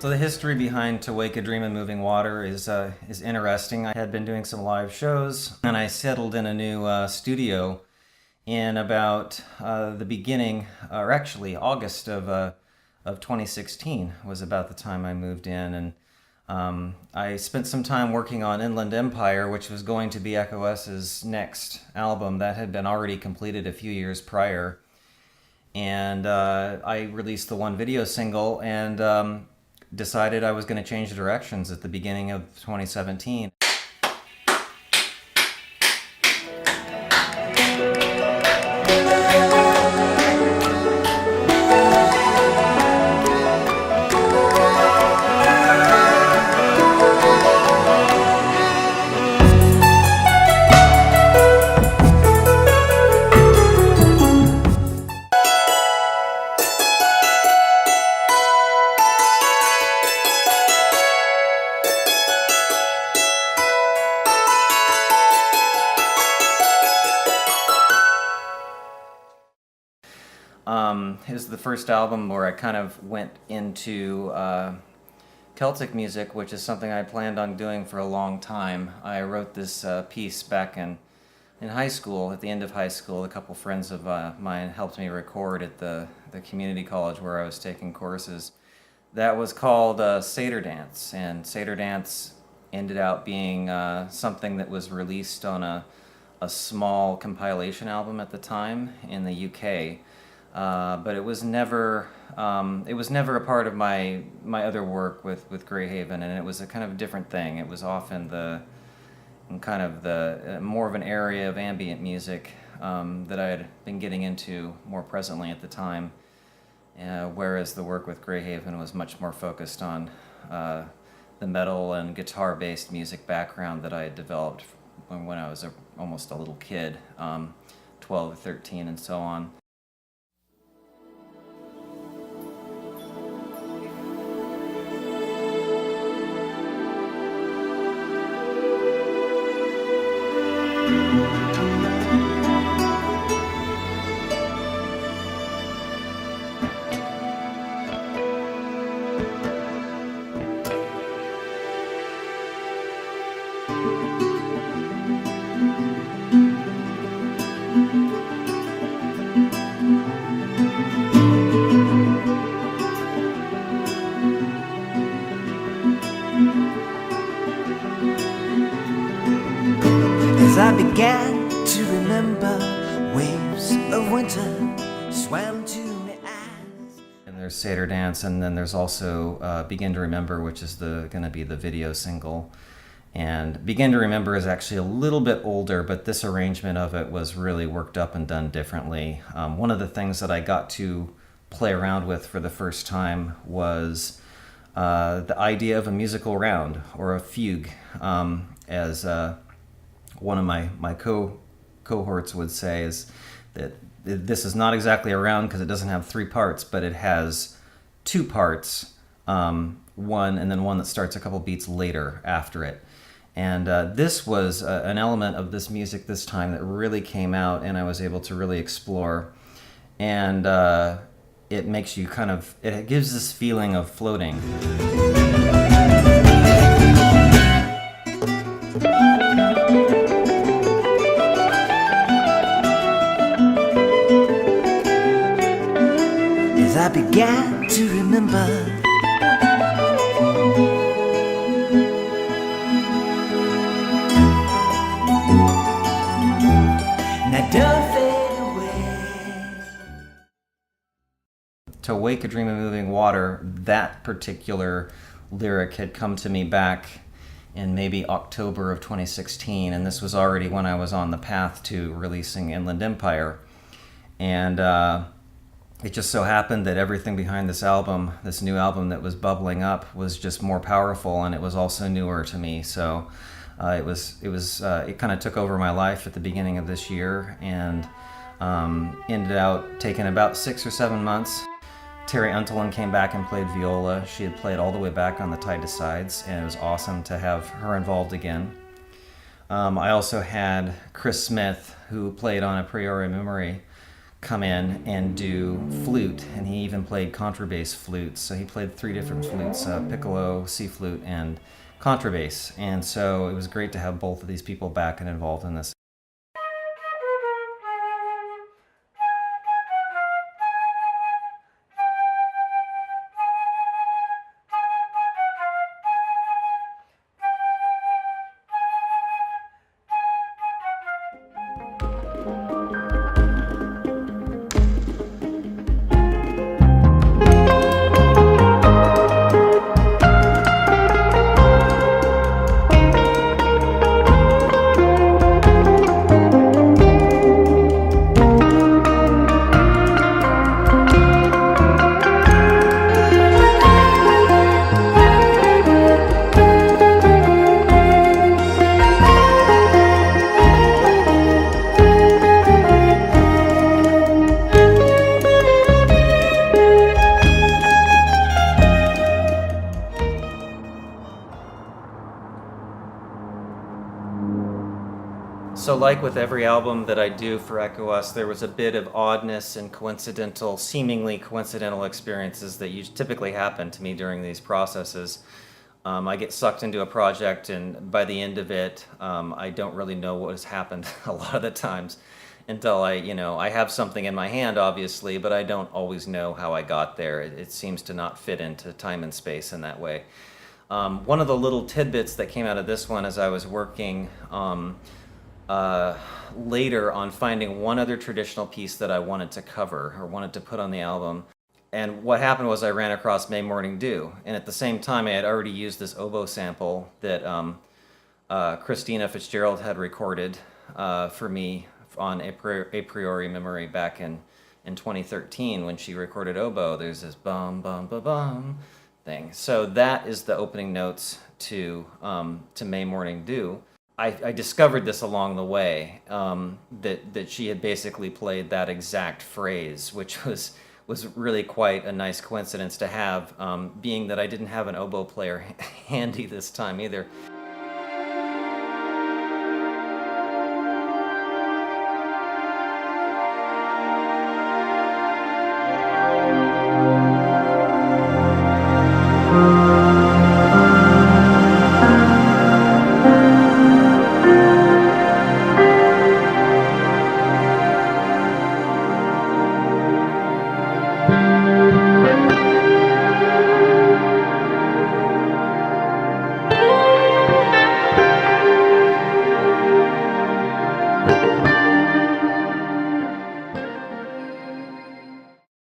So the history behind To Wake a Dream in Moving Water is interesting. I had been doing some live shows, and I settled in a new studio in about the beginning, or actually August of 2016 was about the time I moved in, and I spent some time working on Inland Empire, which was going to be Echo S's next album that had been already completed a few years prior, and I released the one video single and decided I was going to change directions at the beginning of 2017. It was the first album where I kind of went into Celtic music, which is something I planned on doing for a long time. I wrote this piece back in high school, at the end of high school. A couple friends of mine helped me record at the community college where I was taking courses. That was called Seder Dance, and Seder Dance ended up being something that was released on a small compilation album at the time in the UK. But it was never a part of my other work with Greyhaven, and it was a kind of different thing. It was often more of an area of ambient music that I had been getting into more presently at the time, whereas the work with Greyhaven was much more focused on the metal and guitar-based music background that I had developed when I was almost a little kid, 12 or 13 and so on. As I began to remember, waves of winter swam to me as... And there's Seder Dance, and then there's also Begin to Remember, which is going to be the video single. And Begin to Remember is actually a little bit older, but this arrangement of it was really worked up and done differently. One of the things that I got to play around with for the first time was the idea of a musical round, or a fugue, as one of my cohorts would say, is that this is not exactly a round because it doesn't have 3 parts, but it has 2 parts, one and then one that starts a couple beats later after it. And this was an element of this music this time that really came out and I was able to really explore. And it makes you it gives this feeling of floating. As I began to remember, now don't fade away. To Wake a Dream in Moving Water, that particular lyric had come to me back in maybe October of 2016, and this was already when I was on the path to releasing Inland Empire. And it just so happened that everything behind this album, this new album that was bubbling up, was just more powerful, and it was also newer to me. So It kind of took over my life at the beginning of this year, and ended out taking about 6 or 7 months. Terry Untelen came back and played viola. She had played all the way back on the Tied to Sides, and it was awesome to have her involved again. I also had Chris Smith, who played on A Priori Memory, come in and do flute, and he even played contrabass flute. So he played 3 different flutes, piccolo, C flute, and contrabass. And so it was great to have both of these people back and involved in this. So like with every album that I do for Echo Us, there was a bit of oddness and seemingly coincidental experiences that typically happen to me during these processes. I get sucked into a project, and by the end of it, I don't really know what has happened a lot of the times until I have something in my hand, obviously, but I don't always know how I got there. It seems to not fit into time and space in that way. One of the little tidbits that came out of this one as I was working later on finding one other traditional piece that I wanted to cover or wanted to put on the album. And what happened was I ran across May Morning Dew, and at the same time I had already used this oboe sample that Christina Fitzgerald had recorded for me on A Priori Memory back in 2013 when she recorded oboe. There's this bum bum bum bum thing. So that is the opening notes to May Morning Dew. I discovered this along the way, that she had basically played that exact phrase, which was really quite a nice coincidence to have, being that I didn't have an oboe player handy this time either.